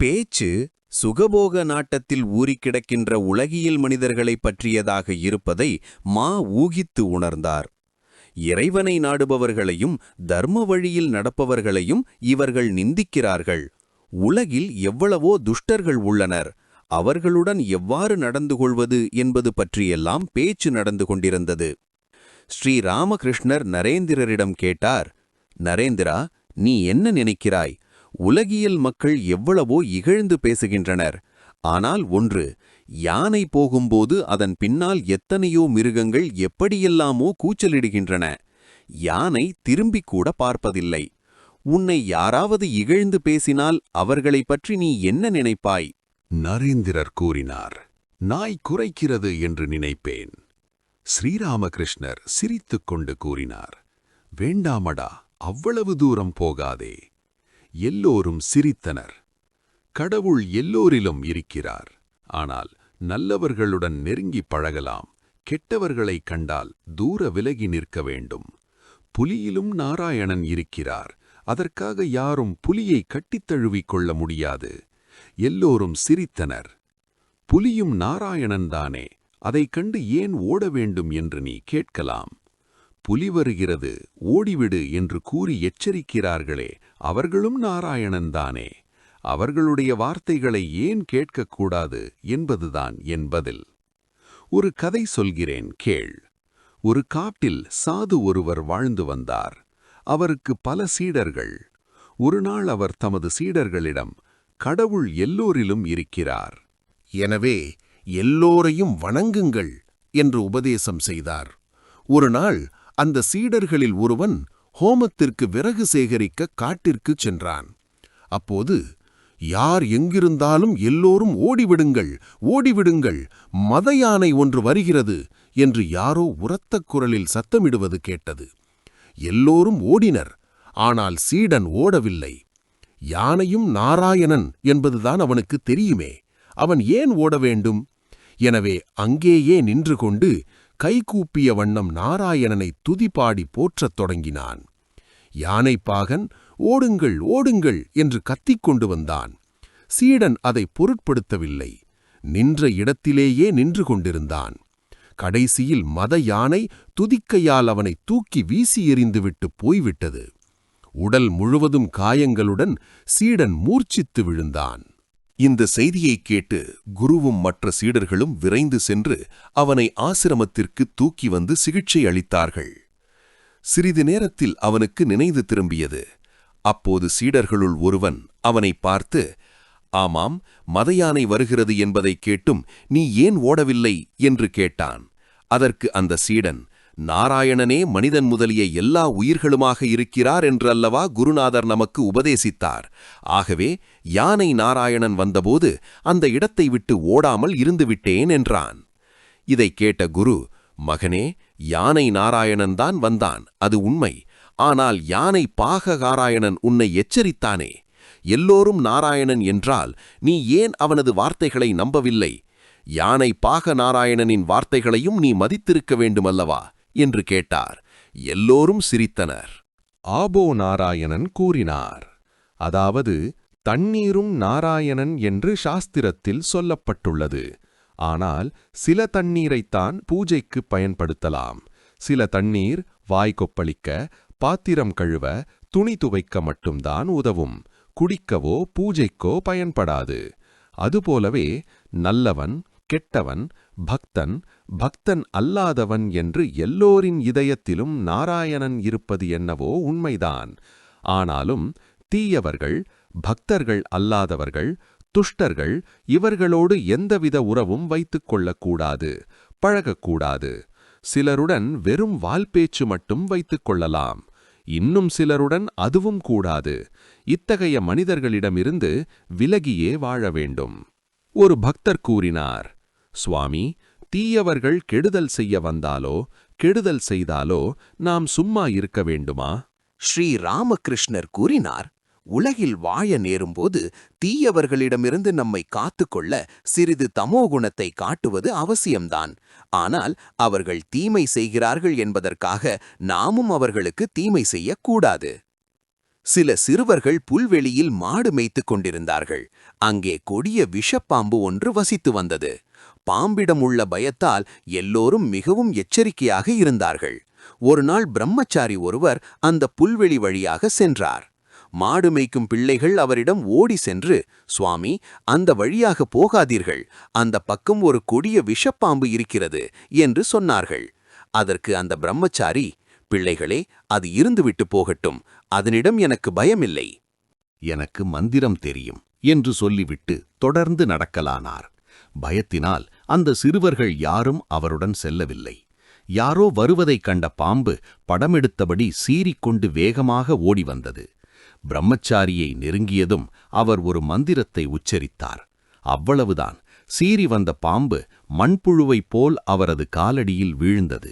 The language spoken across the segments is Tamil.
பேச்சு சுகபோக நாட்டத்தில் ஊறிக்கிடக்கின்ற உலகியல் மனிதர்களைப் பற்றியதாக இருப்பதை மா ஊகித்து உணர்ந்தார். இறைவனை நாடுபவர்களையும் தர்ம வழியில் நடப்பவர்களையும் இவர்கள் நிந்திக்கிறார்கள். உலகில் எவ்வளவோ துஷ்டர்கள் உள்ளனர், அவர்களுடன் எவ்வாறு நடந்து கொள்வது என்பது பற்றியெல்லாம் பேச்சு நடந்து கொண்டிருந்தது. ஸ்ரீ ராமகிருஷ்ணர் நரேந்திரரிடம் கேட்டார், நரேந்திரா, நீ என்ன நினைக்கிறாய்? உலகியல் மக்கள் எவ்வளவோ இகழ்ந்து பேசுகின்றனர். ஆனால் ஒன்று, யானை போகும்போது அதன் பின்னால் எத்தனையோ மிருகங்கள் எப்படியெல்லாமோ கூச்சலிடுகின்றன. யானை திரும்பிக் கூட பார்ப்பதில்லை. உன்னை யாராவது இகழ்ந்து பேசினால் அவர்களைப் பற்றி நீ என்ன நினைப்பாய்? நரேந்திரர் கூறினார், நாய் குறைக்கிறது என்று நினைப்பேன். ஸ்ரீராமகிருஷ்ணர் சிரித்துக் கொண்டு கூறினார், வேண்டாமடா, அவ்வளவு தூரம் போகாதே. எல்லோரும் சிரித்தனர். கடவுள் எல்லோரிலும் இருக்கிறார். ஆனால் நல்லவர்களுடன் நெருங்கி பழகலாம், கெட்டவர்களைக் கண்டால் தூர விலகி நிற்க வேண்டும். புலியிலும் நாராயணன் இருக்கிறார். அதற்காக யாரும் புலியை கட்டித் தழுவிக் கொள்ள முடியாது. எல்லோரும் சிரித்தனர். புலியும் நாராயணன்தானே, அதைக் கண்டு ஏன் ஓட வேண்டும் என்று நீ கேட்கலாம். புலி வருகிறது, ஓடிவிடு என்று கூறி எச்சரிக்கிறார்களே, அவர்களும் நாராயணன்தானே. அவர்களுடைய வார்த்தைகளை ஏன் கேட்கக்கூடாது என்பதுதான் என் பதில். ஒரு கதை சொல்கிறேன், கேள். ஒரு காட்டில் சாது ஒருவர் வாழ்ந்து வந்தார். அவருக்கு பல சீடர்கள். ஒரு நாள் அவர் தமது சீடர்களிடம், கடவுள் எல்லோரிலும் இருக்கிறார், எனவே எல்லோரையும் வணங்குங்கள் என்று உபதேசம் செய்தார். ஒரு நாள் அந்த சீடர்களில் ஒருவன் ஹோமத்திற்கு விறகு சேகரிக்க காட்டிற்குச் சென்றான். அப்போது, யார் எங்கிருந்தாலும் எல்லோரும் ஓடிவிடுங்கள், ஓடிவிடுங்கள், மத யானை ஒன்று வருகிறது என்று யாரோ உரத்த குரலில் சத்தமிடுவது கேட்டது. எல்லோரும் ஓடினர். ஆனால் சீடன் ஓடவில்லை. யானையும் நாராயணன் என்பதுதான் அவனுக்கு தெரியுமே. அவன் ஏன் ஓட வேண்டும்? எனவே அங்கேயே நின்று கொண்டு கைகூப்பிய வண்ணம் நாராயணனை துதிபாடி போற்றத் தொடங்கினான். யானைப்பாகன் ஓடுங்கள், ஓடுங்கள் என்று கத்திக்கொண்டு வந்தான். சீடன் அதை பொருட்படுத்தவில்லை. நின்ற இடத்திலேயே நின்று கொண்டிருந்தான். கடைசியில் மத யானை துதிக்கையால் அவனை தூக்கி வீசி எறிந்துவிட்டு போய்விட்டது. உடல் முழுவதும் காயங்களுடன் சீடன் மூர்ச்சித்து விழுந்தான். இந்த செய்தியைக் கேட்டு குருவும் மற்ற சீடர்களும் விரைந்து சென்று அவனை ஆசிரமத்திற்கு தூக்கி வந்து சிகிச்சை அளித்தார்கள். சிறிது நேரத்தில் அவனுக்கு நினைவு திரும்பியது. அப்போது சீடர்களுள் ஒருவன் அவனை பார்த்து, ஆமாம், மதயானை வருகிறது என்பதைக் கேட்டும் நீ ஏன் ஓடவில்லை என்று கேட்டான். அதற்கு அந்த சீடன், நாராயணனே மனிதன் முதலிய எல்லா உயிர்களுமாக இருக்கிறார் என்றல்லவா குருநாதர் நமக்கு உபதேசித்தார். ஆகவே யானை நாராயணன் வந்தபோது அந்த இடத்தை விட்டு ஓடாமல் இருந்துவிட்டேன் என்றான். இதைக் கேட்ட குரு, மகனே, யானை நாராயணன்தான் வந்தான், அது உண்மை. ஆனால் யானை பாககாராயணன் உன்னை எச்சரித்தானே. எல்லோரும் நாராயணன் என்றால் நீ ஏன் அவனது வார்த்தைகளை நம்பவில்லை? யானை பாக நாராயணனின் வார்த்தைகளையும் நீ மதித்திருக்க வேண்டுமல்லவா என்று கேட்டார். எல்லோரும் சிரித்தனர். ஆபோ நாராயணன் கூறினார், அதாவது தண்ணீரும் நாராயணன் என்று சாஸ்திரத்தில் சொல்லப்பட்டுள்ளது. ஆனால் சில தண்ணீரைத்தான் பூஜைக்கு பயன்படுத்தலாம். சில தண்ணீர் வாய் கொப்பளிக்க, பாத்திரம் கழுவ, துணி துவைக்க மட்டும்தான் உதவும். குடிக்கவோ பூஜைக்கோ பயன்படாது. அதுபோலவே நல்லவன், கெட்டவன், பக்தன், பக்தன் அல்லாதவன் என்று எல்லோரின் இதயத்திலும் நாராயணன் இருப்பது என்னவோ உண்மைதான். ஆனாலும் தீயவர்கள், பக்தர்கள் அல்லாதவர்கள், துஷ்டர்கள், இவர்களோடு எந்தவித உறவும் வைத்துக் கொள்ளக்கூடாது, பழகக்கூடாது. சிலருடன் வெறும் வால்பேச்சு மட்டும் வைத்துக் கொள்ளலாம். இன்னும் சிலருடன் அதுவும் கூடாது. இத்தகைய மனிதர்களிடமிருந்து விலகியே வாழ வேண்டும். ஒரு பக்தர் கூறினார், சுவாமி, தீயவர்கள் கெடுதல் செய்ய வந்தாலோ கெடுதல் செய்தாலோ நாம் சும்மா இருக்க வேண்டுமா? ஸ்ரீ ராமகிருஷ்ணர் கூறினார், உலகில் வாழ நேரும்போது தீயவர்களிடமிருந்து நம்மை காத்துக்கொள்ள சிறிது தமோகுணத்தை காட்டுவது அவசியம்தான். ஆனால் அவர்கள் தீமை செய்கிறார்கள் என்பதற்காக நாமும் அவர்களுக்கு தீமை செய்யக்கூடாது. சில சிறுவர்கள் புல்வெளியில் மாடு மேய்த்துக் கொண்டிருந்தார்கள். அங்கே கொடிய விஷப்பாம்பு ஒன்று வசித்து வந்தது. பாம்பிடம் உள்ள பயத்தால் எல்லோரும் மிகவும் எச்சரிக்கையாக இருந்தார்கள். ஒருநாள் பிரம்மச்சாரி ஒருவர் அந்த புல்வெளி வழியாக சென்றார். மாடு மேய்க்கும் பிள்ளைகள் அவரிடம் ஓடி சென்று, சுவாமி, அந்த வழியாக போகாதீர்கள், அந்த பக்கம் ஒரு கொடிய விஷப்பாம்பு இருக்கிறது என்று சொன்னார்கள். அதற்கு அந்த பிரம்மச்சாரி, பிள்ளைகளே, அது இருந்துவிட்டு போகட்டும், அதனிடம் எனக்கு பயமில்லை. எனக்கு மந்திரம் தெரியும் என்று சொல்லிவிட்டு தொடர்ந்து நடக்கலானார். பயத்தினால் அந்த சிறுவர்கள் யாரும் அவருடன் செல்லவில்லை. யாரோ வருவதைக் கண்ட பாம்பு படமெடுத்தபடி சீறிக்கொண்டு வேகமாக ஓடி வந்தது. பிரம்மச்சாரியை நெருங்கியதும் அவர் ஒரு மந்திரத்தை உச்சரித்தார். அவ்வளவுதான். சீறி வந்த பாம்பு மண்புழுவைப் போல் அவரது காலடியில் வீழ்ந்தது.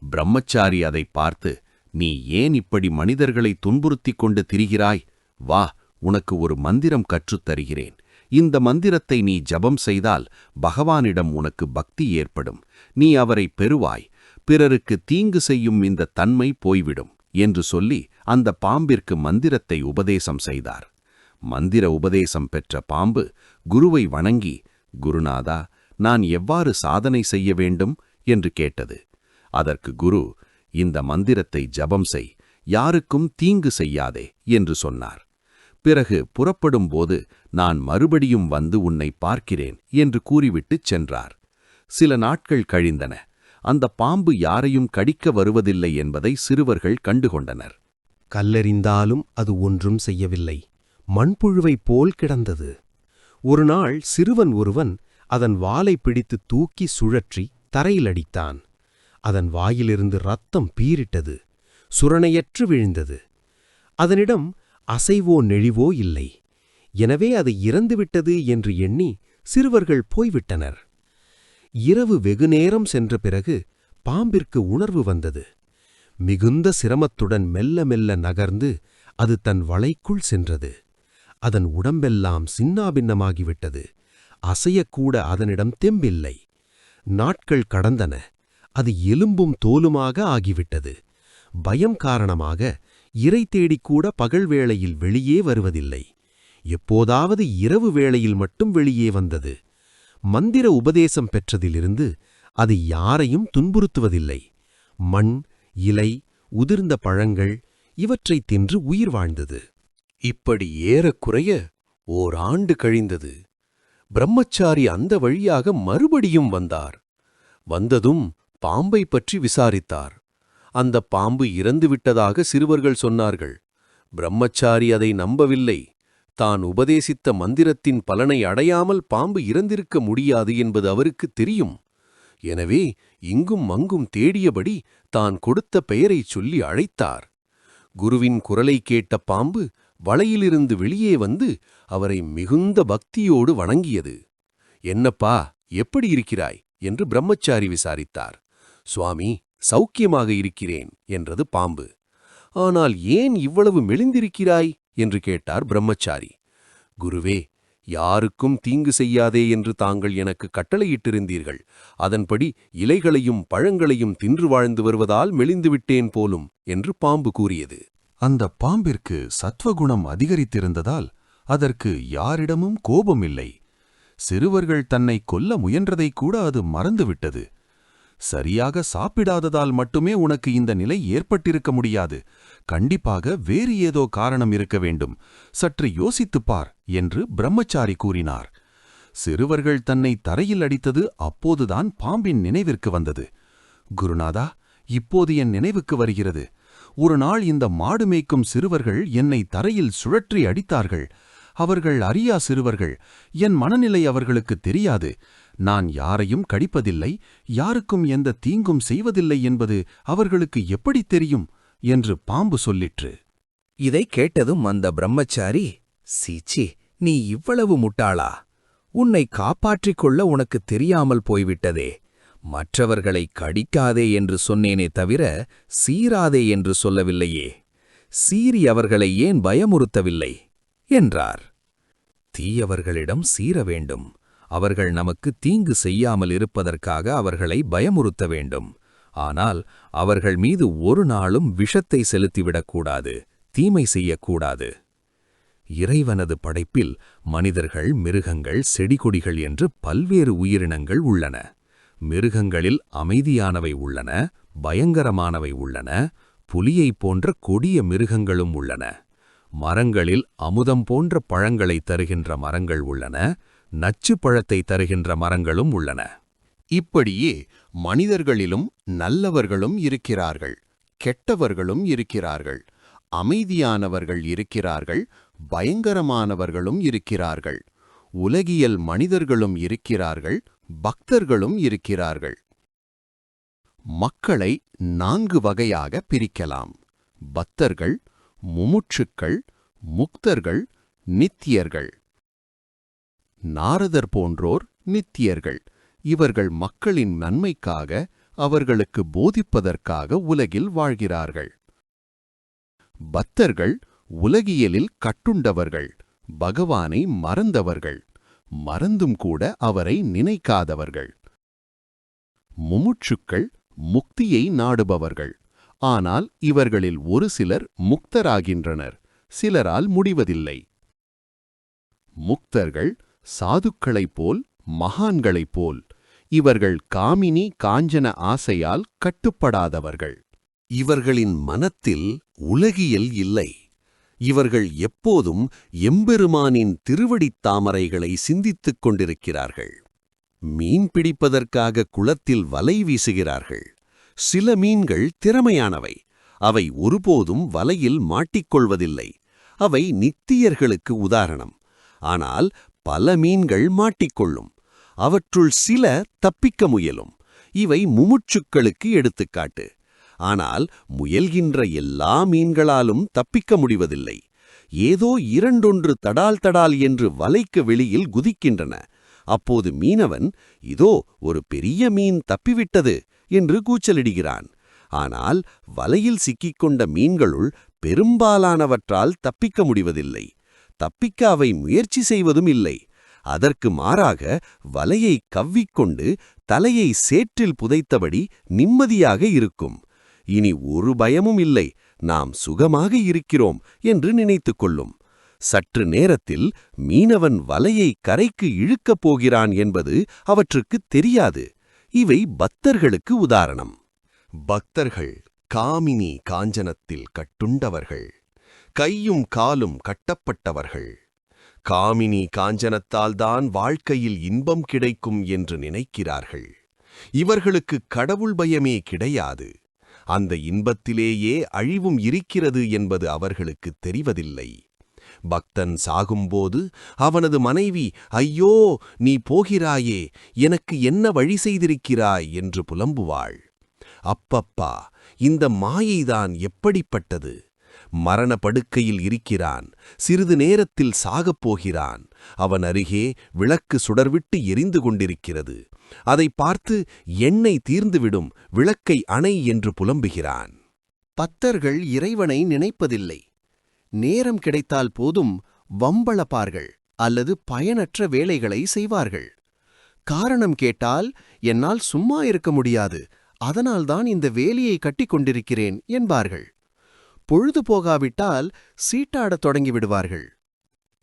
பிரம்மச்சாரி அதை பார்த்து, நீ ஏன் இப்படி மனிதர்களை துன்புறுத்திக் கொண்டு திரிகிறாய்? வா, உனக்கு ஒரு மந்திரம் கற்றுத் தருகிறேன். இந்த மந்திரத்தை நீ ஜபம் செய்தால் பகவானிடம் உனக்கு பக்தி ஏற்படும். நீ அவரை பெறுவாய். பிறருக்கு தீங்கு செய்யும் இந்த தன்மை போய்விடும் என்று சொல்லி அந்த பாம்பிற்கு மந்திரத்தை உபதேசம் செய்தார். மந்திர உபதேசம் பெற்ற பாம்பு குருவை வணங்கி, குருநாதா, நான் எவ்வாறு சாதனை செய்ய வேண்டும் என்று கேட்டது. அதற்கு குரு, இந்த மந்திரத்தை ஜபம் செய், யாருக்கும் தீங்கு செய்யாதே என்று சொன்னார். பிறகு புறப்படும்போது, நான் மறுபடியும் வந்து உன்னை பார்க்கிறேன் என்று கூறிவிட்டுச் சென்றார். சில நாட்கள் கழிந்தன. அந்த பாம்பு யாரையும் கடிக்க வருவதில்லை என்பதை சிறுவர்கள் கண்டுகொண்டனர். கல்லெறிந்தாலும் அது ஒன்றும் செய்யவில்லை. மண்புழுவைப் போல் கிடந்தது. ஒருநாள் சிறுவன் ஒருவன் அதன் வாலை பிடித்து தூக்கி சுழற்றி தரையில் அடித்தான். அதன் வாயிலிருந்து இரத்தம் பீரிட்டது. சுரணையற்று விழுந்தது. அதனிடம் அசைவோ நெழிவோ இல்லை. எனவே அது இறந்துவிட்டது என்று எண்ணி சிறுவர்கள் போய்விட்டனர். இரவு வெகுநேரம் சென்ற பிறகு பாம்பிற்கு உணர்வு வந்தது. மிகுந்த சிரமத்துடன் மெல்ல மெல்ல நகர்ந்து அது தன் வளைக்குள் சென்றது. அதன் உடம்பெல்லாம் சின்னாபின்னமாகிவிட்டது. அசையக்கூட அதனிடம் தெம்பில்லை. நாட்கள் கடந்தன. அது எலும்பும் தோலுமாக ஆகிவிட்டது. பயம் காரணமாக இரை தேடிக்கூட பகல் வேளையில் வெளியே வருவதில்லை. எப்போதாவது இரவு வேளையில் மட்டும் வெளியே வந்தது. மந்திர உபதேசம் பெற்றதிலிருந்து அது யாரையும் துன்புறுத்துவதில்லை. மண், இலை, உதிர்ந்த பழங்கள் இவற்றை தின்று உயிர் வாழ்ந்தது. இப்படி ஏறக்குறைய ஓராண்டு கழிந்தது. பிரம்மச்சாரி அந்த வழியாக மறுபடியும் வந்தார். வந்ததும் பாம்பை பற்றி விசாரித்தார். அந்த பாம்பு இறந்துவிட்டதாக சிறுவர்கள் சொன்னார்கள். பிரம்மச்சாரி அதை நம்பவில்லை. தான் உபதேசித்த மந்திரத்தின் பலனை அடையாமல் பாம்பு இறந்திருக்க முடியாது என்பது அவருக்குத் தெரியும். எனவே இங்கும் அங்கும் தேடியபடி தான் கொடுத்த பெயரைச் சொல்லி அழைத்தார். குருவின் குரலை கேட்ட பாம்பு வலையிலிருந்து வெளியே வந்து அவரை மிகுந்த பக்தியோடு வணங்கியது. என்னப்பா, எப்படி இருக்கிறாய் என்று பிரம்மச்சாரி விசாரித்தார். சுவாமி, சௌக்கியமாக இருக்கிறேன் என்றது பாம்பு. ஆனால் ஏன் இவ்வளவு மெலிந்திருக்கிறாய் என்று கேட்டார் பிரம்மச்சாரி. குருவே, யாருக்கும் தீங்கு செய்யாதே என்று தாங்கள் எனக்கு கட்டளையிட்டிருந்தீர்கள். அதன்படி இலைகளையும் பழங்களையும் தின்று வாழ்ந்து வருவதால் மெலிந்துவிட்டேன் போலும் என்று பாம்பு கூறியது. அந்த பாம்பிற்கு சத்வகுணம் அதிகரித்திருந்ததால் அதற்கு யாரிடமும் கோபமில்லை. சிறுவர்கள் தன்னை கொல்ல முயன்றதைக் கூட அது மறந்துவிட்டது. சரியாக சாப்பிடாததால் மட்டுமே உனக்கு இந்த நிலை ஏற்பட்டிருக்க முடியாது. கண்டிப்பாக வேறு ஏதோ காரணம் இருக்க வேண்டும். சற்று யோசித்துப் பார் என்று பிரம்மச்சாரி கூறினார். சிறுவர்கள் தன்னை தரையில் அடித்தது அப்போதுதான் பாம்பின் நினைவிற்கு வந்தது. குருநாதா, இப்போது என் நினைவுக்கு வருகிறது. ஒரு நாள் இந்த மாடு மேய்க்கும் சிறுவர்கள் என்னை தரையில் சுழற்றி அடித்தார்கள். அவர்கள் அறியா சிறுவர்கள். என் மனநிலை அவர்களுக்கு தெரியாது. நான் யாரையும் கடிப்பதில்லை, யாருக்கும் எந்த தீங்கும் செய்வதில்லை என்பது அவர்களுக்கு எப்படி தெரியும் என்று பாம்பு சொல்லிற்று. இதை கேட்டதும் அந்த பிரம்மச்சாரி, சீச்சி, நீ இவ்வளவு முட்டாளா? உன்னை காப்பாற்றிக் கொள்ள உனக்கு தெரியாமல் போய்விட்டதே. மற்றவர்களை கடிக்காதே என்று சொன்னேனே தவிர சீராதே என்று சொல்லவில்லையே. சீறி அவர்களை ஏன் பயமுறுத்தவில்லை என்றார். தீயவர்களிடம் சீர வேண்டும். அவர்கள் நமக்கு தீங்கு செய்யாமல் இருப்பதற்காக அவர்களை பயமுறுத்த வேண்டும். ஆனால் அவர்கள் மீது ஒரு நாளும் விஷத்தை செலுத்திவிடக்கூடாது தீமை செய்யக்கூடாது. இறைவனது படைப்பில் மனிதர்கள், மிருகங்கள், செடிகொடிகள் என்று பல்வேறு உயிரினங்கள் உள்ளன. மிருகங்களில் அமைதியானவை உள்ளன, பயங்கரமானவை உள்ளன, புலியைப் போன்ற கொடிய மிருகங்களும் உள்ளன. மரங்களில் அமுதம் போன்ற பழங்களை தருகின்ற மரங்கள் உள்ளன, நச்சு பழத்தை தருகின்ற மரங்களும் உள்ளன. இப்படியே மனிதர்களிலும் நல்லவர்களும் இருக்கிறார்கள், கெட்டவர்களும் இருக்கிறார்கள், அமைதியானவர்கள் இருக்கிறார்கள், பயங்கரமானவர்களும் இருக்கிறார்கள். உலகியல் மனிதர்களும் இருக்கிறார்கள், பக்தர்களும் இருக்கிறார்கள். மக்களை 4 வகையாக பிரிக்கலாம்: பக்தர்கள், முமுட்சுக்கள், முக்தர்கள், நித்தியர்கள். நாரதர் போன்றோர் நித்தியர்கள். இவர்கள் மக்களின் நன்மைக்காக, அவர்களுக்கு போதிப்பதற்காக உலகில் வாழ்கிறார்கள். பக்தர்கள் உலகியலில் கட்டுண்டவர்கள், பகவானை மறந்தவர்கள், மறந்தும் கூட அவரை நினைக்காதவர்கள். முமுட்சுக்கள் முக்தியை நாடுபவர்கள். ஆனால் இவர்களில் ஒரு சிலர் முக்தராகின்றனர், சிலரால் முடிவதில்லை. முக்தர்கள் சாதுக்களைப் போல், மகான்களைப் போல். இவர்கள் காமினி காஞ்சன ஆசையால் கட்டுப்படாதவர்கள். இவர்களின் மனத்தில் உலகியல் இல்லை. இவர்கள் எப்போதும் எம்பெருமானின் திருவடித் தாமரைகளை சிந்தித்துக் கொண்டிருக்கிறார்கள். மீன் பிடிப்பதற்காக குளத்தில் வலை வீசுகிறார்கள். சில மீன்கள் திறமையானவை. அவை ஒருபோதும் வலையில் மாட்டிக்கொள்வதில்லை. அவை நித்தியர்களுக்கு உதாரணம். ஆனால் பல மீன்கள் மாட்டிக்கொள்ளும். அவற்றுள் சில தப்பிக்க முயலும். இவை முமுட்சுக்களுக்கு எடுத்துக்காட்டு. ஆனால் முயல்கின்ற எல்லா மீன்களாலும் தப்பிக்க முடிவதில்லை. ஏதோ இரண்டொன்று தடால் தடால் என்று வலைக்கு வெளியில் குதிக்கின்றன. அப்போது மீனவன், இதோ ஒரு பெரிய மீன் தப்பிவிட்டது என்று கூச்சலிடுகிறான். ஆனால் வலையில் சிக்கிக்கொண்ட மீன்களுள் பெரும்பாலானவற்றால் தப்பிக்க முடிவதில்லை. தப்பிக்க அவை முயற்சி செய்வதும் இல்லை. அதற்கு மாறாக வலையை கவ்விக்கொண்டு தலையை சேற்றில் புதைத்தபடி நிம்மதியாக இருக்கும். இனி ஒரு பயமும் இல்லை, நாம் சுகமாக இருக்கிறோம் என்று நினைத்துக் கொள்ளும். சற்று நேரத்தில் மீனவன் வலையை கரைக்கு இழுக்கப் போகிறான் என்பது அவற்றுக்குத் தெரியாது. இவை பக்தர்களுக்கு உதாரணம். பக்தர்கள் காமினி காஞ்சனத்தில் கட்டுண்டவர்கள், கையும் காலும் கட்டப்பட்டவர்கள். காமினி காஞ்சனத்தால்தான் வாழ்க்கையில் இன்பம் கிடைக்கும் என்று நினைக்கிறார்கள். இவர்களுக்கு கடவுள் பயமே கிடையாது. அந்த இன்பத்திலேயே அழிவும் இருக்கிறது என்பது அவர்களுக்குத் தெரிவதில்லை. பக்தன் சாகும்போது அவனது மனைவி, ஐயோ நீ போகிறாயே, எனக்கு என்ன வழி செய்திருக்கிறாய் என்று புலம்புவாள். அப்பப்பா, இந்த மாயைதான் எப்படிப்பட்டது! மரண படுக்கையில் இருக்கிறான், சிறிது நேரத்தில் சாகப் போகிறான். அவன் அருகே விளக்கு சுடர்விட்டு எரிந்து கொண்டிருக்கிறது. அதை பார்த்து எண்ணெய் தீர்ந்துவிடும், விளக்கை அணை என்று புலம்புகிறான். பக்தர்கள் இறைவனை நினைப்பதில்லை. நேரம் கிடைத்தால் போதும் வம்பளப்பார்கள் அல்லது பயனற்ற வேலைகளை செய்வார்கள். காரணம் கேட்டால், என்னால் சும்மா இருக்க முடியாது, அதனால்தான் இந்த வேலையை கட்டிக் கொண்டிருக்கிறேன் என்பார்கள். பொழுது போகாவிட்டால் சீட்டாடத் தொடங்கிவிடுவார்கள்.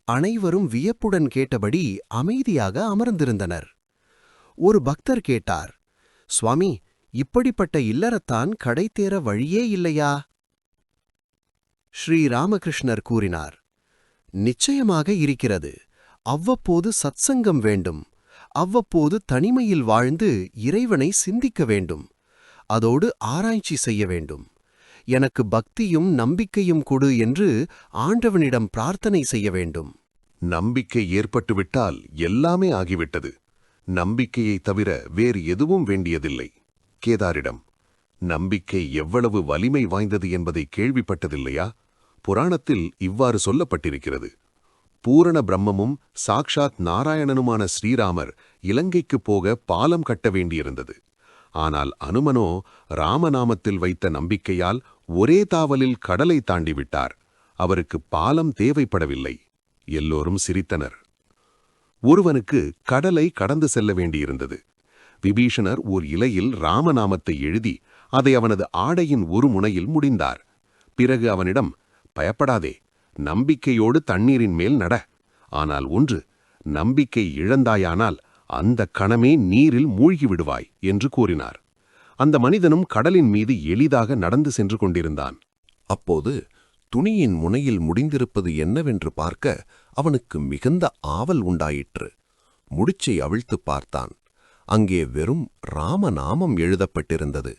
அனைவரும் வியப்புடன் கேட்டபடி அமைதியாக அமர்ந்திருந்தனர். ஒரு பக்தர் கேட்டார், சுவாமி, இப்படிப்பட்ட இல்லறத்தான் கடைத்தேற வழியே இல்லையா? ஸ்ரீ ராமகிருஷ்ணர் கூறினார், நிச்சயமாக இருக்கிறது. அவ்வப்போது சத்சங்கம் வேண்டும். அவ்வப்போது தனிமையில் வாழ்ந்து இறைவனை சிந்திக்க வேண்டும். அதோடு ஆராய்ச்சி செய்ய வேண்டும். எனக்கு பக்தியும் நம்பிக்கையும் கொடு என்று ஆண்டவனிடம் பிரார்த்தனை செய்ய வேண்டும். நம்பிக்கை ஏற்பட்டுவிட்டால் எல்லாமே ஆகிவிட்டது. நம்பிக்கையை தவிர வேறு எதுவும் வேண்டியதில்லை. கேதாரிடம், நம்பிக்கை எவ்வளவு வலிமை வாய்ந்தது என்பதை கேள்விப்பட்டதில்லையா? புராணத்தில் இவ்வாறு சொல்லப்பட்டிருக்கிறது. பூரண பிரம்மமும் சாக்ஷாத் நாராயணனுமான ஸ்ரீராமர் இலங்கைக்குப் போக பாலம் கட்ட வேண்டியிருந்தது. ஆனால் அனுமனோ ராமநாமத்தில் வைத்த நம்பிக்கையால் ஒரே தாவலில் கடலை தாண்டிவிட்டார். அவருக்கு பாலம் தேவைப்படவில்லை. எல்லோரும் சிரித்தனர். ஒருவனுக்கு கடலை கடந்து செல்ல வேண்டியிருந்தது. விபீஷணர் ஓர் இலையில் ராமநாமத்தை எழுதி அதை அவனது ஆடையின் ஒரு முனையில் முடிந்தார். பிறகு அவனிடம், பயப்படாதே, நம்பிக்கையோடு தண்ணீரின் மேல் நட. ஆனால் ஒன்று, நம்பிக்கை இழந்தாயானால் அந்த கணமே நீரில் மூழ்கி விடுவாய் என்று கூறினார். அந்த மனிதனும் கடலின் மீது எளிதாக நடந்து சென்று கொண்டிருந்தான். அப்போது துணியின் முனையில் முடிந்திருப்பது என்னவென்று பார்க்க அவனுக்கு மிகுந்த ஆவல் உண்டாயிற்று. முடிச்சை அவிழ்த்துப் பார்த்தான். அங்கே வெறும் ராமநாமம் எழுதப்பட்டிருந்தது.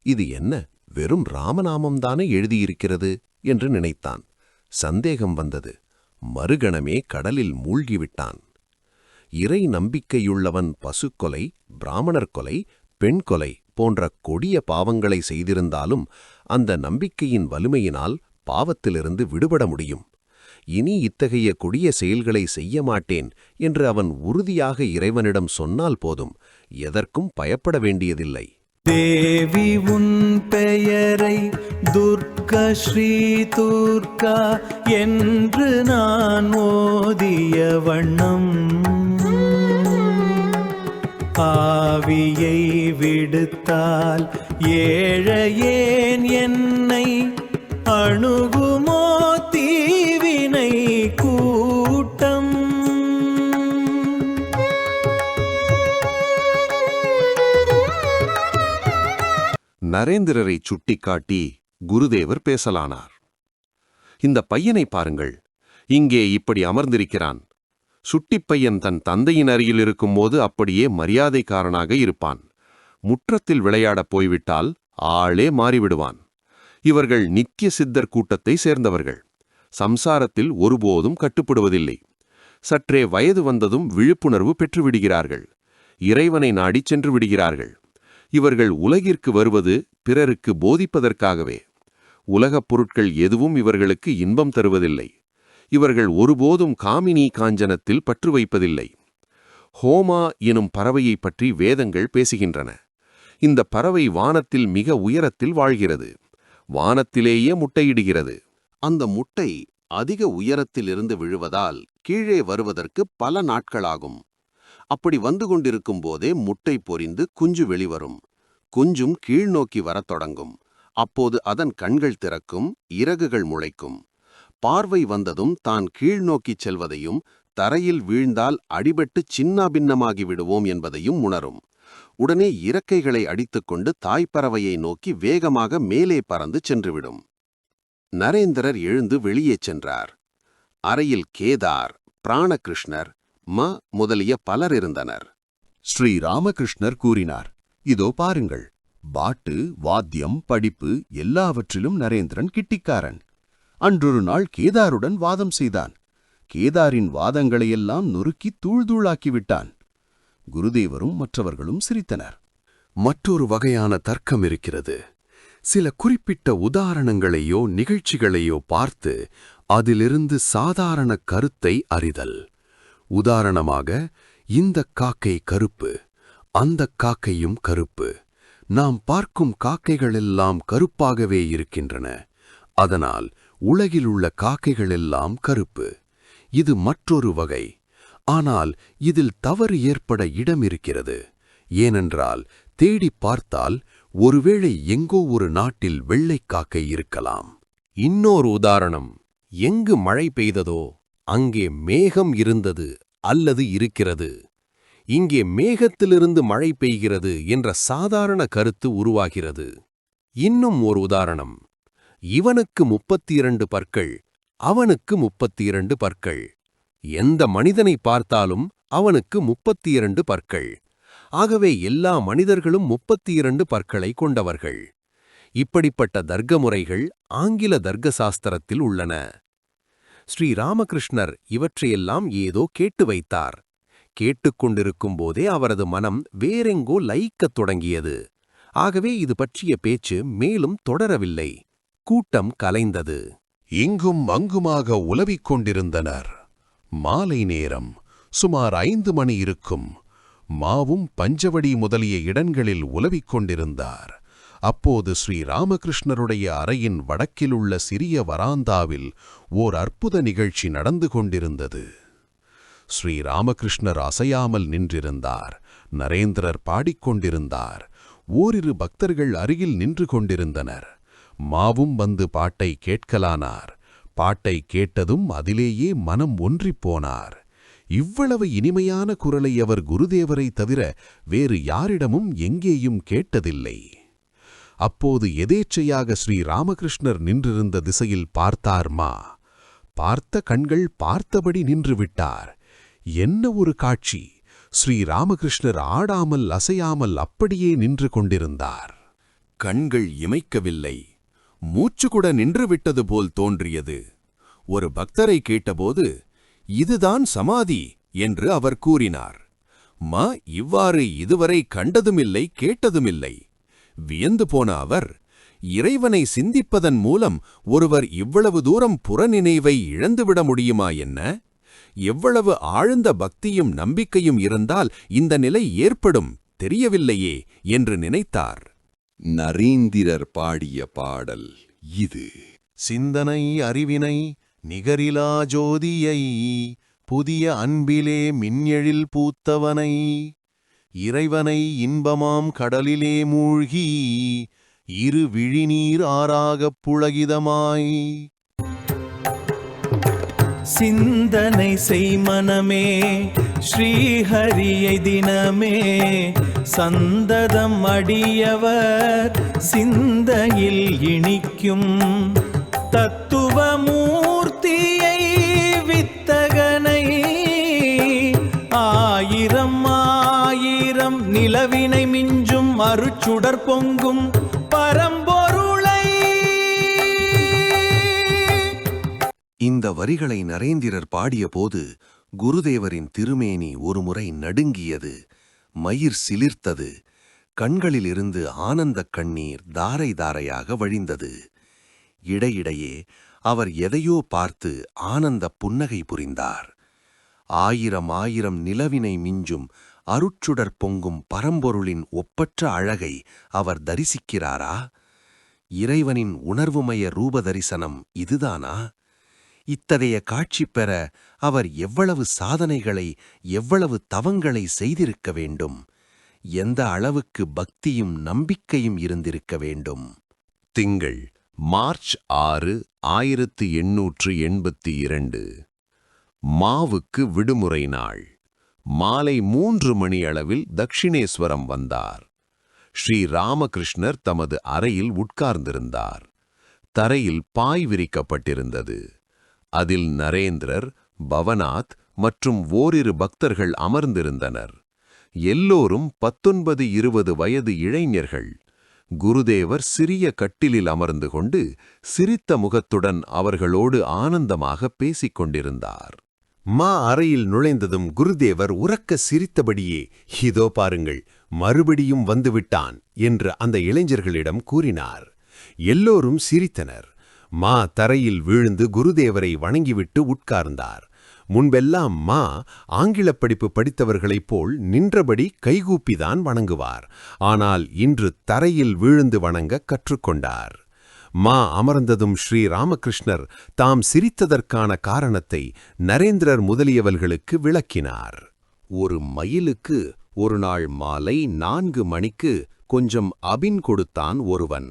இது என்ன, வெறும் ராமநாமம்தானே எழுதியிருக்கிறது என்று நினைத்தான். சந்தேகம் வந்தது. மறுகணமே கடலில் மூழ்கிவிட்டான். இறை நம்பிக்கையுள்ளவன் பசுக்கொலை, பிராமணர் கொலை, பெண் கொலை போன்ற கொடிய பாவங்களை செய்திருந்தாலும் அந்த நம்பிக்கையின் வலிமையினால் பாவத்திலிருந்து விடுபட முடியும். இனி இத்தகைய கொடிய செயல்களை செய்ய மாட்டேன் என்று அவன் உறுதியாக இறைவனிடம் சொன்னால் போதும், எதற்கும் பயப்பட வேண்டியதில்லை. தேவி உன் பெயரை துர்கா ஸ்ரீ துர்கா என்று நான் ஓதிய வண்ணம் ஆவியை விடுத்தால் ஏழையேன் என்னை அணுகுமோ தீவினை கூட்டம். நரேந்திரரை சுட்டிக்காட்டி குருதேவர் பேசலானார். இந்த பையனை பாருங்கள், இங்கே இப்படி அமர்ந்திருக்கிறான். சுட்டிப்பையன் தன் தந்தையின் அருகில் இருக்கும்போது அப்படியே மரியாதைக்காரனாக இருப்பான். முற்றத்தில் விளையாடப் போய்விட்டால் ஆளே மாறிவிடுவான். இவர்கள் நித்திய சித்தர் கூட்டத்தை சேர்ந்தவர்கள். சம்சாரத்தில் ஒருபோதும் கட்டுப்படுவதில்லை. சற்றே வயது வந்ததும் விழிப்புணர்வு பெற்றுவிடுகிறார்கள். இறைவனை நாடிச் சென்று விடுகிறார்கள். இவர்கள் உலகிற்கு வருவது பிறருக்கு போதிப்பதற்காகவே. உலகப் பொருட்கள் எதுவும் இவர்களுக்கு இன்பம் தருவதில்லை. இவர்கள் ஒருபோதும் காமினி காஞ்சனத்தில் பற்று வைப்பதில்லை. ஹோமா எனும் பறவையைப் பற்றி வேதங்கள் பேசுகின்றன. இந்த பறவை வானத்தில் மிக உயரத்தில் வாழ்கிறது. வானத்திலேயே முட்டையிடுகிறது. அந்த முட்டை அதிக உயரத்திலிருந்து விழுவதால் கீழே வருவதற்கு பல நாட்களாகும். அப்படி வந்து கொண்டிருக்கும் போதே முட்டை பொரிந்து குஞ்சு வெளிவரும். குஞ்சும் கீழ்நோக்கி வரத் தொடங்கும். அப்போது அதன் கண்கள் திறக்கும், இறகுகள் முளைக்கும். பார்வை வந்ததும் தான் கீழ்நோக்கிச் செல்வதையும் தரையில் வீழ்ந்தால் அடிபட்டு சின்னாபின்னமாகி விடுவோம் என்பதையும் உணரும். உடனே இறக்கைகளை அடித்துக்கொண்டு தாய்ப்பறவையை நோக்கி வேகமாக மேலே பறந்து சென்றுவிடும். நரேந்திரர் எழுந்து வெளியே சென்றார். அறையில் கேதார், பிராணகிருஷ்ணர், முதலிய பலர் இருந்தனர். ஸ்ரீ ராமகிருஷ்ணர் கூறினார், இதோ பாருங்கள், பாட்டு, வாத்தியம், படிப்பு எல்லாவற்றிலும் நரேந்திரன் கிட்டிக்காரன். அன்றொரு நாள் கேதாருடன் வாதம் செய்தான். கேதாரின் வாதங்களையெல்லாம் நொறுக்கி தூள்தூளாக்கிவிட்டான். குருதேவரும் மற்றவர்களும் சிரித்தனர். மற்றொரு வகையான தர்க்கம் இருக்கிறது. சில குறிப்பிட்ட உதாரணங்களையோ நிகழ்ச்சிகளையோ பார்த்து அதிலிருந்து சாதாரண கருத்தை அறிதல். உதாரணமாக, இந்த காக்கை கருப்பு, அந்த காக்கையும் கருப்பு. நாம் பார்க்கும் காக்கைகளெல்லாம் கருப்பாகவே இருக்கின்றன. அதனால் உலகிலுள்ள காக்கைகளெல்லாம் கருப்பு. இது மற்றொரு வகை. ஆனால் இதில் தவறு ஏற்பட இடமிருக்கிறது. ஏனென்றால் தேடிப் பார்த்தால் ஒருவேளை எங்கோ ஒரு நாட்டில் வெள்ளைக் காக்கை இருக்கலாம். இன்னொரு உதாரணம், எங்கு மழை பெய்ததோ அங்கே மேகம் இருந்தது அல்லது இருக்கிறது. இங்கே மேகத்திலிருந்து மழை பெய்கிறது என்ற சாதாரண கருத்து உருவாகிறது. இன்னும் ஒரு உதாரணம், இவனுக்கு 32 பற்கள், அவனுக்கு 32 பற்கள். எந்த மனிதனை பார்த்தாலும் அவனுக்கு 32 பற்கள். ஆகவே எல்லா மனிதர்களும் 32 பற்களை கொண்டவர்கள். இப்படிப்பட்ட தர்க்க முறைகள் ஆங்கில தர்க்க சாஸ்திரத்தில் உள்ளன. ஸ்ரீ ராமகிருஷ்ணர் இவற்றையெல்லாம் ஏதோ கேட்டு வைத்தார். கேட்டுக்கொண்டிருக்கும் போதே அவரது மனம் வேறெங்கோ லயிக்கத் தொடங்கியது. ஆகவே இது பற்றிய பேச்சு மேலும் தொடரவில்லை. கூட்டம் கலைந்தது. இங்கும் அங்குமாக உலவிக் கொண்டிருந்தனர். மாலை நேரம், சுமார் 5 மணி இருக்கும். மாவும் பஞ்சவடி முதலிய இடங்களில் உலவிக் கொண்டிருந்தார். அப்போது ஸ்ரீ ராமகிருஷ்ணருடைய அறையின் வடக்கிலுள்ள சிறிய வராந்தாவில் ஓர் அற்புத நிகழ்ச்சி நடந்து கொண்டிருந்தது. ஸ்ரீ ராமகிருஷ்ணர் அசையாமல் நின்றிருந்தார். நரேந்திரர் பாடிக்கொண்டிருந்தார். ஓரிரு பக்தர்கள் அருகில் நின்று கொண்டிருந்தனர். மாவும் வந்து பாட்டை கேட்கலானார். பாட்டை கேட்டதும் அதிலேயே மனம் ஒன்றிப்போனார். இவ்வளவு இனிமையான குரலை அவர் குருதேவரை தவிர வேறு யாரிடமும் எங்கேயும் கேட்டதில்லை. அப்போது எதேச்சையாக ஸ்ரீ ராமகிருஷ்ணர் நின்றிருந்த திசையில் பார்த்தார் மா. பார்த்த கண்கள் பார்த்தபடி நின்றுவிட்டார். என்ன ஒரு காட்சி! ஸ்ரீ ராமகிருஷ்ணர் ஆடாமல் அசையாமல் அப்படியே நின்று கொண்டிருந்தார். கண்கள் இமைக்கவில்லை, மூச்சுக்கூட நின்றுவிட்டது போல் தோன்றியது. ஒரு பக்தரை கேட்டபோது, இதுதான் சமாதி என்று அவர் கூறினார். மா இவ்வாறு இதுவரை கண்டதுமில்லை, கேட்டதுமில்லை. வியந்து போன அவர், இறைவனை சிந்திப்பதன் மூலம் ஒருவர் இவ்வளவு தூரம் புறநினைவை இழந்துவிட முடியுமா என்ன? எவ்வளவு ஆழ்ந்த பக்தியும் நம்பிக்கையும் இருந்தால் இந்த நிலை ஏற்படும் தெரியவில்லையே என்று நினைத்தார். நரேந்திரர் பாடிய பாடல் இது. சிந்தனை அறிவினை நிகரிலா ஜோதியை புதிய அன்பிலே மின்னெழில் பூத்தவனை இறைவனை இன்பமாம் கடலிலே மூழ்கி இரு விழிநீர் ஆறாகப் புளகிதமாய். சிந்தனை செய் மனமே ஸ்ரீஹரியை தினமே சந்ததம் அடியவர் சிந்தையில் இனிக்கும் தத்துவமூர்த்தியை வித்தகனை ஆயிரம் ஆயிரம் நிலவினை மிஞ்சும் அருச்சுடர் பொங்கும் பரம்பொருளை. இந்த வரிகளை நரேந்திரர் பாடியபோது குருதேவரின் திருமேனி ஒருமுறை நடுங்கியது, மயிர் சிலிர்த்தது, கண்களிலிருந்து ஆனந்தக் கண்ணீர் தாரை தாரையாக வழிந்தது. இடையிடையே அவர் எதையோ பார்த்து ஆனந்தப் புன்னகை புரிந்தார். ஆயிரம் ஆயிரம் நிலவினை மிஞ்சும் அருட்சுடர் பொங்கும் பரம்பொருளின் ஒப்பற்ற அழகை அவர் தரிசிக்கிறாரா? இறைவனின் உணர்வுமய ரூப தரிசனம் இதுதானா? இத்தகைய காட்சி பெற அவர் எவ்வளவு சாதனைகளை, எவ்வளவு தவங்களை செய்திருக்க வேண்டும்? எந்த அளவுக்கு பக்தியும் நம்பிக்கையும் இருந்திருக்க வேண்டும்? திங்கள் மார்ச் 6, 1882. மாவுக்கு விடுமுறை நாள். மாலை 3 மணி அளவில் தக்ஷிணேஸ்வரம் வந்தார். ஸ்ரீ ராமகிருஷ்ணர் தமது அறையில் உட்கார்ந்திருந்தார். தரையில் பாய் விரிக்கப்பட்டிருந்தது. அதில் நரேந்திரர், பவநாத் மற்றும் ஓரிரு பக்தர்கள் அமர்ந்திருந்தனர். எல்லோரும் 19-20 வயது இளைஞர்கள். குருதேவர் சிறிய கட்டிலில் அமர்ந்து கொண்டு சிரித்த முகத்துடன் அவர்களோடு ஆனந்தமாக பேசிக் கொண்டிருந்தார். மா அறையில் நுழைந்ததும் குருதேவர் உரக்க சிரித்தபடியே, இதோ பாருங்கள், மறுபடியும் வந்துவிட்டான் என்று அந்த இளைஞர்களிடம் கூறினார். எல்லோரும் சிரித்தனர். மா தரையில் வீழ்ந்து குருதேவரை வணங்கிவிட்டு உட்கார்ந்தார். முன்பெல்லாம் மா ஆங்கிலப் படிப்பு படித்தவர்களைப் போல் நின்றபடி கைகூப்பிதான் வணங்குவார். ஆனால் இன்று தரையில் வீழ்ந்து வணங்க கற்றுக்கொண்டார். மா அமர்ந்ததும் ஸ்ரீ ராமகிருஷ்ணர் தாம் சிரித்ததற்கான காரணத்தை நரேந்திரர் முதலியவர்களுக்கு விளக்கினார். ஒரு மயிலுக்கு ஒரு நாள் மாலை 4 மணிக்கு கொஞ்சம் அபின் கொடுத்தான் ஒருவன்.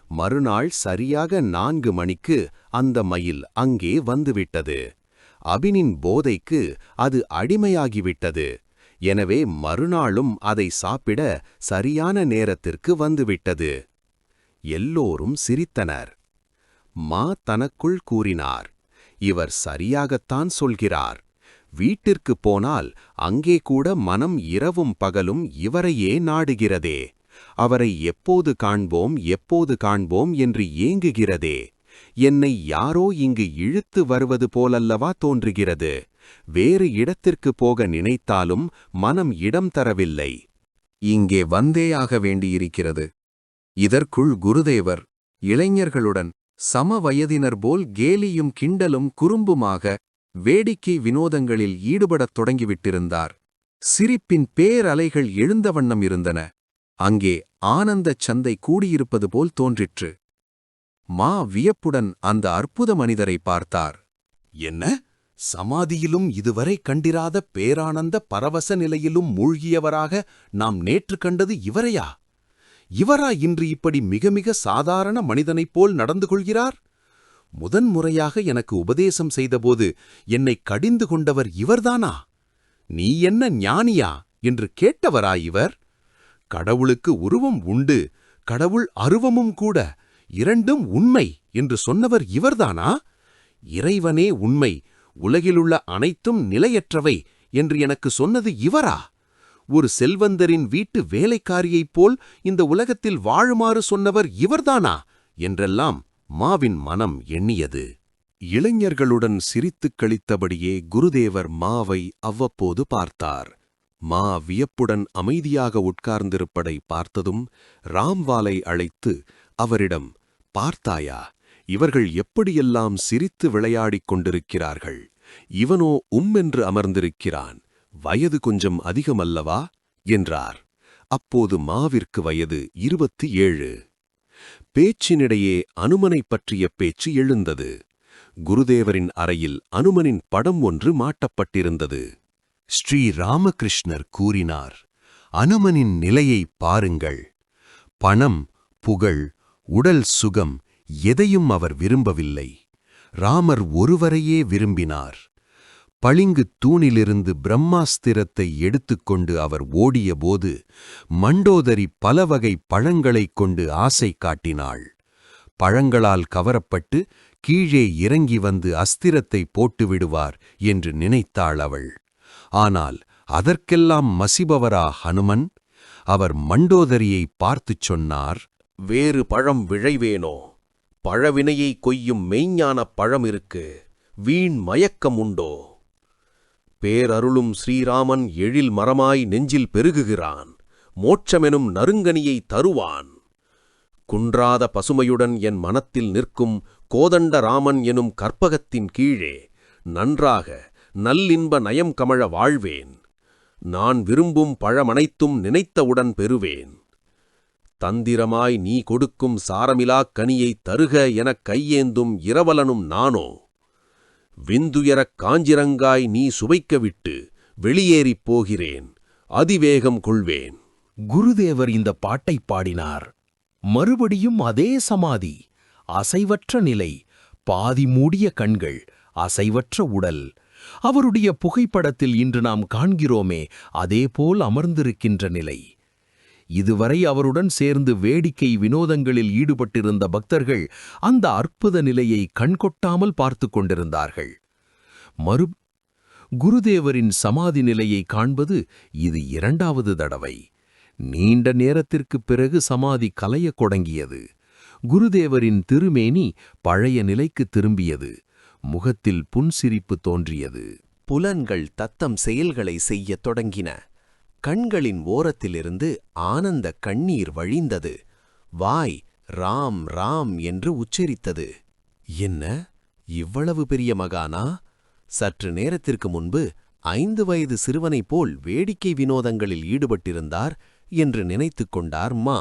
மறுநாள் சரியாக 4 மணிக்கு அந்த மயில் அங்கே வந்துவிட்டது. அபினின் போதைக்கு அது அடிமையாகிவிட்டது. எனவே மறுநாளும் அதை சாப்பிட சரியான நேரத்திற்கு வந்துவிட்டது. எல்லோரும் சிரித்தனர். மா தனக்குள் கூறினார், இவர் சரியாகத்தான் சொல்கிறார். வீட்டிற்குப் போனால் அங்கே கூட மனம் இரவும் பகலும் இவரையே நாடுகிறதே. அவரை எப்போது காண்போம் எப்போது காண்போம் என்று ஏங்குகிறதே. என்னை யாரோ இங்கு இழுத்து வருவது போலல்லவா தோன்றுகிறது. வேறு இடத்திற்கு போக நினைத்தாலும் மனம் இடம் தரவில்லை. இங்கே வந்தேயாக வேண்டியிருக்கிறது. இதற்குள் குருதேவர் இளைஞர்களுடன் சம வயதினர் போல் கேலியும் கிண்டலும் குறும்புமாக வேடிக்கை வினோதங்களில் ஈடுபடத் தொடங்கிவிட்டிருந்தார். சிரிப்பின் பேரலைகள் எழுந்த வண்ணம் இருந்தன. அங்கே ஆனந்தச் சந்தை கூடியிருப்பது போல் தோன்றிற்று. மா வியப்புடன் அந்த அற்புத மனிதரை பார்த்தார். என்ன? சமாதியிலும் இதுவரை கண்டிராத பேரானந்த பரவச நிலையிலும் மூழ்கியவராக நாம் நேற்று கண்டது இவரையா? இவரா இன்று இப்படி மிக மிக சாதாரண மனிதனைப் போல் நடந்து கொள்கிறார்? முதன்முறையாக எனக்கு உபதேசம் செய்தபோது என்னை கடிந்து கொண்டவர் இவர்தானா? நீ என்ன ஞானியா என்று கேட்டவரா இவர்? கடவுளுக்கு உருவம் உண்டு, கடவுள் அருவமும் கூட, இரண்டும் உண்மை என்று சொன்னவர் இவர்தானா? இறைவனே உண்மை, உலகிலுள்ள அனைத்தும் நிலையற்றவை என்று எனக்கு சொன்னது இவரா? ஒரு செல்வந்தரின் வீட்டு வேலைக்காரியைப் போல் இந்த உலகத்தில் வாழுமாறு சொன்னவர் இவர்தானா என்றெல்லாம் மாவின் மனம் எண்ணியது. இளைஞர்களுடன் சிரித்துக் கழித்தபடியே குருதேவர் மாவை அவ்வப்போது பார்த்தார். மா வியப்புடன் அமைதியாக உட்கார்ந்திருப்பதை பார்த்ததும் ராம்வாலை அழைத்து அவரிடம், பார்த்தாயா, இவர்கள் எப்படியெல்லாம் சிரித்து விளையாடிக் கொண்டிருக்கிறார்கள். இவனோ என்று அமர்ந்திருக்கிறான். வயது கொஞ்சம் அதிகமல்லவா என்றார். அப்போது மாவிற்கு வயது 27. பேச்சினிடையே அனுமனைப் பற்றிய பேச்சு எழுந்தது. குருதேவரின் அறையில் அனுமனின் படம் ஒன்று மாட்டப்பட்டிருந்தது. ஸ்ரீ ராமகிருஷ்ணர் கூறினார், அனுமனின் நிலையை பாருங்கள். பணம், புகழ், உடல் சுகம் எதையும் அவர் விரும்பவில்லை. ராமர் ஒருவரையே விரும்பினார். பளிங்குத் தூணிலிருந்து பிரம்மாஸ்திரத்தை எடுத்துக்கொண்டு அவர் ஓடியபோது மண்டோதரி பலவகை பழங்களைக் கொண்டு ஆசை காட்டினாள். பழங்களால் கவரப்பட்டு கீழே இறங்கி வந்து அஸ்திரத்தை போட்டுவிடுவார் என்று நினைத்தாள் அவள். ஆனால் அதற்கெல்லாம் மசிபவரா ஹனுமன்? அவர் மண்டோதரியை பார்த்துச் சொன்னார், வேறு பழம் விழைவேனோ? பழவினையை கொய்யும் மெய்ஞானப் பழம் இருக்கு, வீண் மயக்கம் உண்டோ? பேரருளும் ஸ்ரீராமன் எழில் மரமாய் நெஞ்சில் பெருகுகிறான், மோட்சமெனும் நறுங்கனியை தருவான். குன்றாத பசுமையுடன் என் மனத்தில் நிற்கும் கோதண்ட ராமன் எனும் கற்பகத்தின் கீழே நன்றாக நல்லின்ப நயம் கமழ வாழ்வேன். நான் விரும்பும் பழமனைத்தும் நினைத்தவுடன் பெறுவேன். தந்திரமாய் நீ கொடுக்கும் சாரமிலாக் கனியைத் தருக எனக் கையேந்தும் இரவலனும் நானோ? விந்துயரக் காஞ்சிரங்காய் நீ சுவைக்கவிட்டு வெளியேறிப் போகிறேன், அதிவேகம் கொள்வேன். குருதேவர் இந்த பாட்டைப் பாடினார். மறுபடியும் அதே சமாதி, அசைவற்ற நிலை, பாதி மூடிய கண்கள், அசைவற்ற உடல். அவருடைய புகைப்படத்தில் இன்று நாம் காண்கிறோமே, அதேபோல் அமர்ந்திருக்கின்ற நிலை. இதுவரை அவருடன் சேர்ந்து வேடிக்கை வினோதங்களில் ஈடுபட்டிருந்த பக்தர்கள் அந்த அற்புத நிலையை கண்கொட்டாமல் பார்த்து கொண்டிருந்தார்கள். குருதேவரின் சமாதி நிலையை காண்பது இது 2வது தடவை. நீண்ட நேரத்திற்குப் பிறகு சமாதி கலையத் தொடங்கியது. குருதேவரின் திருமேனி பழைய நிலைக்கு திரும்பியது. முகத்தில் புன்சிரிப்பு தோன்றியது. புலன்கள் தத்தம் செயல்களை செய்யத் தொடங்கின. கண்களின் ஓரத்திலிருந்து ஆனந்த கண்ணீர் வழிந்தது. வாய் ராம் ராம் என்று உச்சரித்தது. என்ன, இவ்வளவு பெரிய மகானா? சற்று நேரத்திற்கு முன்பு 5 வயது சிறுவனைப் போல் வேடிக்கை வினோதங்களில் ஈடுபட்டிருந்தார் என்று நினைத்துக் கொண்டார் மா.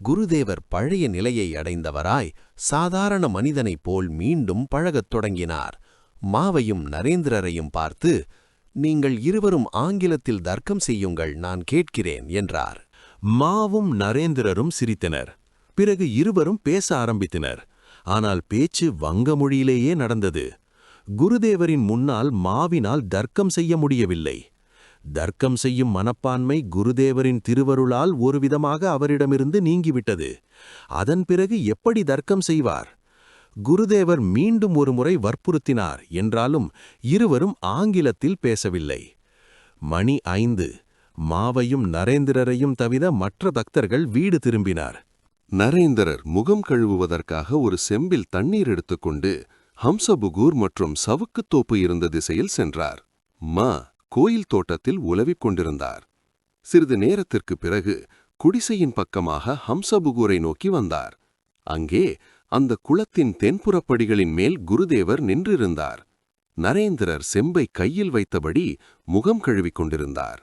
குருதேவர் பழைய நிலையை அடைந்தவராய் சாதாரண மனிதனைப் போல் மீண்டும் பழகத் தொடங்கினார். மாவையும் நரேந்திரரையும் பார்த்து, நீங்கள் இருவரும் ஆங்கிலத்தில் தர்க்கம் செய்யுங்கள், நான் கேட்கிறேன் என்றார். மாவும் நரேந்திரரும் சிரித்தனர். பிறகு இருவரும் பேச ஆரம்பித்தனர். ஆனால் பேச்சு வங்க மொழியிலேயே நடந்தது. குருதேவரின் முன்னால் மாவினால் தர்க்கம் செய்ய முடியவில்லை. தர்க்கம் செய்யும் மனப்பான்மை குருதேவரின் திருவருளால் ஒருவிதமாக அவரிடமிருந்து நீங்கிவிட்டது. அதன் பிறகு எப்படி தர்க்கம் செய்வார்? குருதேவர் மீண்டும் ஒருமுறை வற்புறுத்தினார். என்றாலும் இருவரும் ஆங்கிலத்தில் பேசவில்லை. மணி 5. மாவையும் நரேந்திரரையும் தவிர மற்ற பக்தர்கள் வீடு திரும்பினார். நரேந்திரர் முகம் கழுவுவதற்காக ஒரு செம்பில் தண்ணீர் எடுத்துக்கொண்டு ஹம்சபுகூர் மற்றும் சவுக்குத்தோப்பு இருந்த திசையில் சென்றார். மா கோயில் தோட்டத்தில் உலவிக் கொண்டிருந்தார். சிறிது நேரத்திற்குப் பிறகு குடிசையின் பக்கமாக ஹம்சபுகூரை நோக்கி வந்தார். அங்கே அந்த குளத்தின் தென்புறப்படிகளின் மேல் குருதேவர் நின்றிருந்தார். நரேந்திரர் செம்பை கையில் வைத்தபடி முகம் கழுவிக் கொண்டிருந்தார்.